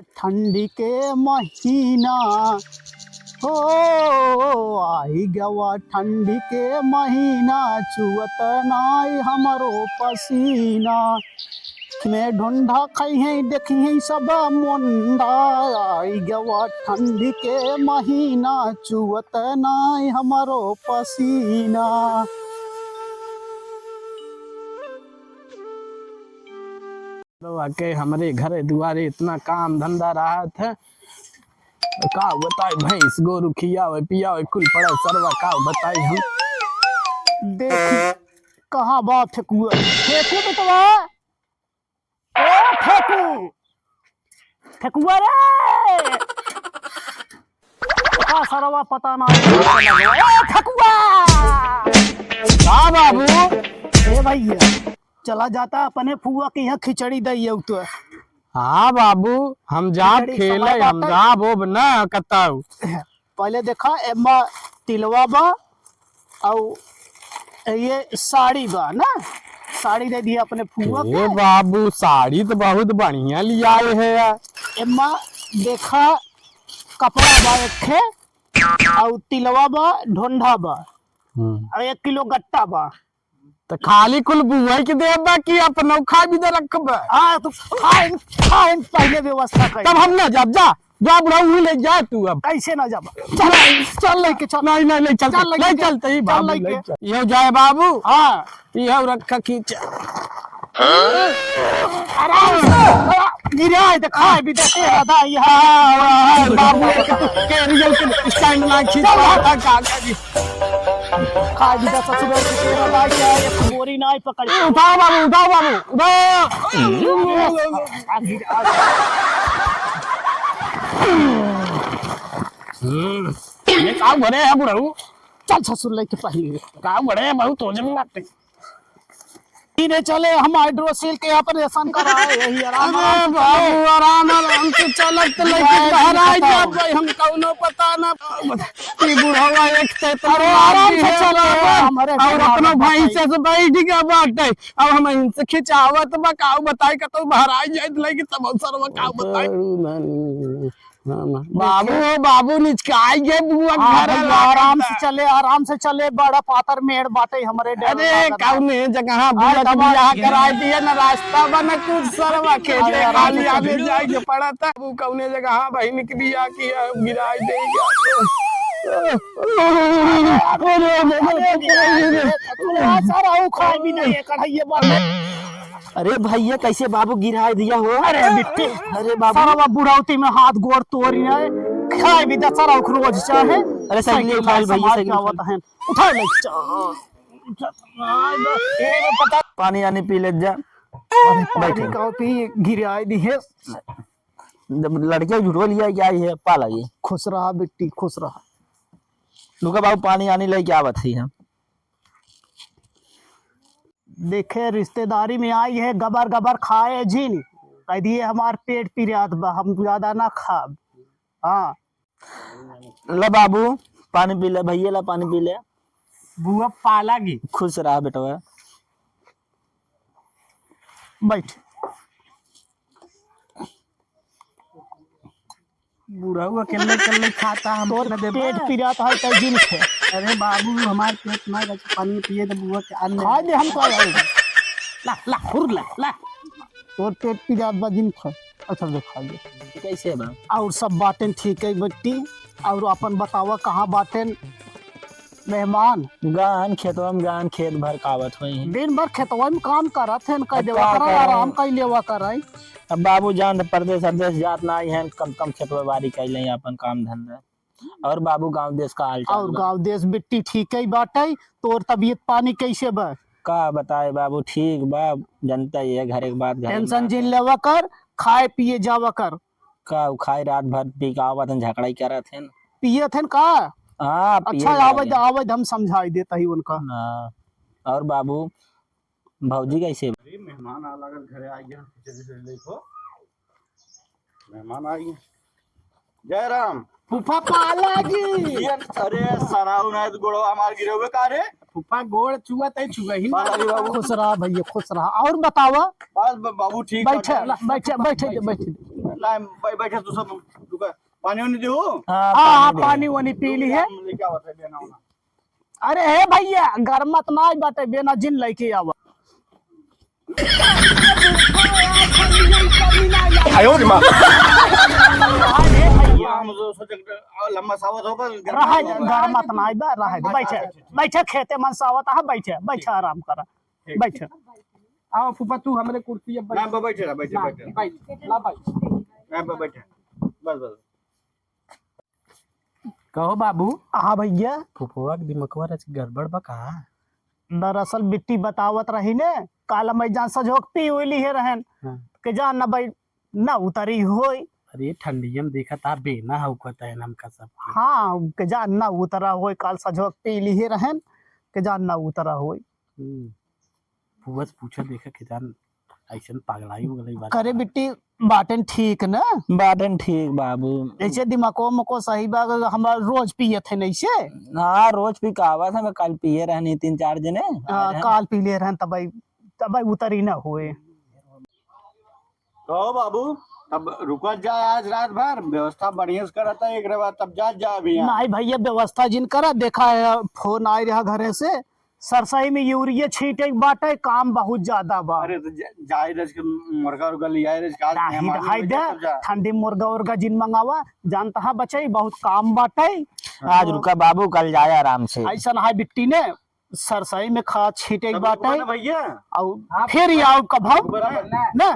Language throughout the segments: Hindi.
ठंडी के महीना हो आई गवा ठंडी के महीना चुअत नाई हमारो पसीना में ढूंढा खई देखी सब मुंडा आई गवा ठंडी के महीना चुअत नाई हमारो पसीना। के हमारे घर दुआरे इतना काम धंधा रहा था का बताए भैंस गोरु खियावे पियावे कुल पड़ा सरवा का बताए हम देख कहाँ बा फेंकू फेंकू बेटवा ओ फेंकू फेंकुआ रे का सरवा पता ना ए फेंकुआ का बाबू ए भैया चला जाता अपने फुआ के यहाँ खिचड़ी दई तो। हाँ बाबू हम जाब खेले हम जाब ओब ना कताऊ पहले देखा एमा तिलवा बा और ये साड़ी बा ना साड़ी दे दी अपने फुआ के। बाबू साड़ी तो बहुत बढ़िया लिया है एमा देखा कपड़ा बा एक और तिलवा बा ढोंढा बा और 1 किलो गट्टा बा तो खाली कुल बुआ के देबा कि अपना खा भी दे रखबा। हां तो खाए पहले व्यवस्था कर तब हम ना जा बुढ़ऊ ले जा तू अब कैसे ना जाब चल लेके चल नहीं ले चलते ही बाबू ले चल यो जाए बाबू। हां यो रखा खींच आराम से गिरा है तो खाए भी देते दादा यहां बाबू के रियल के स्टैंड ना खींच का कागज खा भी दस ससुर के तेरा ला के एक बोरी नाई पकड़ उठाओ बाबू ये काम बड़े है बुढ़ऊ चल ससुर लेके पहले काम बड़े है बहुत हो जाते इन्हें चले हम हाइड्रोसील के ऑपरेशन कराए यही आराम बाबू आराम से चलत लेके बाहर आ जा भाई हम कौनो पता ना कि बुढ़वा एक ते अरे आराम से चलो हमारे और अपना भाई से बैठ के बाटे अब हम इनसे खिंचावत बा का बताई का तो बाहर आ जाए लेके तब सरवा का बताई बाबू निचकाई गए बुआ घर आराम से चले बड़ा पातर मेड़ बाटे हमारे अरे कौने जगह बुआ का बियाह कराई दिए ना रास्ता बना कुछ सरवा के खाली आने जाए पड़ा था वो कौने जगह बहन की बियाह किया गिराई देगा सारा खाए भी नहीं कढ़ाइए बात। अरे भैया कैसे बाबू गिरा दिया हो। अरे बिट्टी अरे बाबू सारा बुढ़ौती में हाथ गोड़ तोड़ी है खाए भी दस सारा रोज चाहे। अरे सही नहीं उठा भैया सही है उठा ले पानी आनी पी ले जा बैठे कॉपी गिराई दी है जब लड़के झूठो लिया क्या है पाला ये खुश रहा बिट्टी खुश रहा। लुका बाबू पानी आनी ले क्या बात है। देखे रिश्तेदारी में आई है गबर गबर खाए झीन कह दिए हमार पेट पिरियात बा हम ज्यादा ना खाब। हाँ ला बाबू पानी पी ले भैया ला पानी पी ले बुआ पालागी खुश रहा बेटा बैठ बुढ़ऊ अकेले खाता हम पेट पिरियात है त जिन खे। अरे बाबू हमारे पेट में पानी पिए तो बुआ के अन्न खा दे हम तो ला हुर ला तोर पेट पिरियात बा जिन खे। अच्छा देखा दे कैसे बा और सब बातें ठीक है बेटी और अपन बतावा कहाँ बातें मेहमान गान खेतवा में गान खेत भर कावत हुई दिन भर खेतवा में काम करत हैं कह देवा कर आराम कह लेवा कराई। अब बाबू जान परदेश अरदेश जात ना है कम खेतवा बाड़ी कर ले अपन काम धंधा और बाबू गांव देश का हाल और गांव देश बिट्टी ठीक है बाटे तोर तबीयत पानी कैसे बा का बताए बाबू ठीक बा जनता ही है घर एक बात टेंशन जिन लेवा कर खाए पिए जावा कर का खाए रात भर पी का आवत झगड़ा ही करत हैं पिए थे का। हाँ अच्छा आवाज हम समझाई देता ही उनका। और बाबू भौजी कैसे मेहमान आ लागल घरे आ गया देखो मेहमान आ गए जय राम फूफा पाला जी अरे सराउ ना गोड़ो हमार गिरे हुए का रे फूफा गोड़ चुआ तय चुआ ही पाला जी बाबू खुश रहा भैया खुश रहा। और बतावा बस बाबू ठीक बैठे बैठे बैठे बैठे ला बैठे तू सब रुका पानी वानी दे हाँ हाँ पानी वानी पी ली है। लेके आवत है देना होना अरे हे भैया गरमत ना बाटे बेना जिन लेके आवा। हम जो सोचे लंबा सावत होगा रहा गरमत ना बा रहा बैठे बैठे खेते मन सावत है बैठे बैठे आराम करा बैठे। आओ फूफा तू हमारे कुर्सी अब ना बैठे बैठे बैठे बैठ ला भाई ना बैठे बस बस कहो बाबू हाँ भैया फुफुआ के दिमागवा रच गड़बड़ बा का। दरअसल बिट्टी बतावत रही ने काला मैदान सजोक पी उली है रहन हाँ। के जान ना भाई ना उतरी होई। अरे ठंडियम देखा था बेना हो कहता है हमका सब। हाँ के जान ना उतरा होई काल सजोक पी ली है रहन के जान ना उतरा होई। फुफा से पूछा देखा कि जान ऐसा पागलाई हो गई बात करे बिट्टी बाटन ठीक ना बाटन ठीक बाबू। ऐसे दिमागो मको सही बा हमरा रोज पिए थे नहीं से हाँ रोज पी कावा था मैं कल पिए रहनी 3-4 जने काल पी ले रहन तब उतरी ना हुए। तो बाबू तब रुका जाए आज रात भर व्यवस्था बढ़िया से करता है एक बार तब जा अभी नहीं भैया व्यवस्था जिन करा देखा है फोन आए रहा घरे से सरसई में यूरिया छीटे बाटे काम बहुत ज्यादा बा। अरे तो जाए रज के मुर्गा उर्गा लिया रज का हाय दे ठंडी मुर्गा उर्गा जिन मंगावा जानता है बच्चे बहुत काम बाटे। आज रुका बाबू कल जाए आराम से। ऐसा हाय बिट्टी ने सरसई में खाद छीटे बाटे भैया और फिर आओ कभाव ना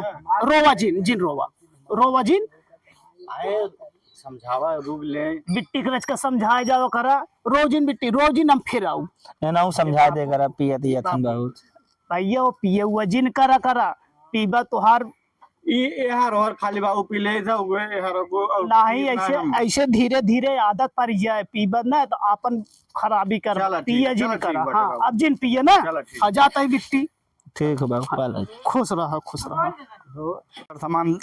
रोवा जिन रोवा जिन आए समझावा रूब ले बिट्टी के रच के समझाए जाओ करा रोजिन बिट्टी रोजिन हम फिर आऊ ना समझा दे करा पिए दिया थन बहुत भैया वो पिए हुआ जिन करा पीबा तुहार ये हर और खाली बाबू पी ले जा हुए हर को नहीं ऐसे ऐसे धीरे धीरे आदत पड़ जाए पीबा ना तो अपन खराबी कर चला ठीक, पिए जिन चला करा ठीक हाँ बाटे अब जिन पिए ना चला ठीक। आ जाता है बिट्टी ठीक है बाबू खुश रहा सामान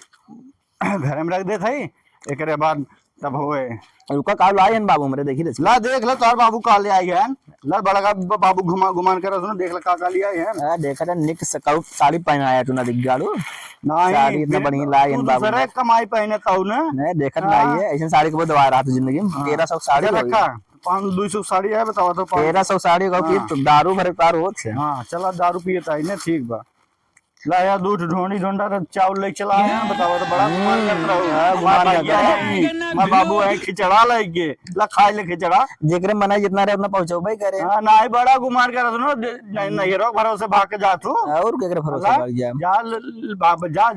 घर में रख दे थई एकरे बाद तब होए रुका काल आए हैं बाबू मेरे देखी ला देख ला तोर बाबू का ले आई है ला बड़ा का बाबू घुमान कर सुनो देख ला का ले आई है देखा था निक सकाउट साड़ी पहनाया तू ना दिख गाड़ू नहीं साड़ी इतना बढ़िया लाई है बाबू दूसरे कमाई पहने ताऊ ना नहीं देखत नहीं है ऐसी साड़ी को बहुत दवा रहा था जिंदगी में 1300 साड़ी रखा 500-200 साड़ी है बताओ तो 1300 साड़ी का की तो दारू भरे पार हो छे। हां चला दारू पिए ताई ने ठीक बा ला यार दूध ढोंडी ढोंडा चावल ले चला आया बताओ तो बड़ा गुमान कर रहा हूं गुमान कर मैं बाबू है खिचड़ा लेके ला खाए ले खिचड़ा जेकरे मना जितना रे उतना पहुंचाओ भाई करे। हां नहीं बड़ा गुमान कर सुनो नहीं रो भरोसे भाग के जा तू और केकरे भरोसा कर जा जा बाबा जा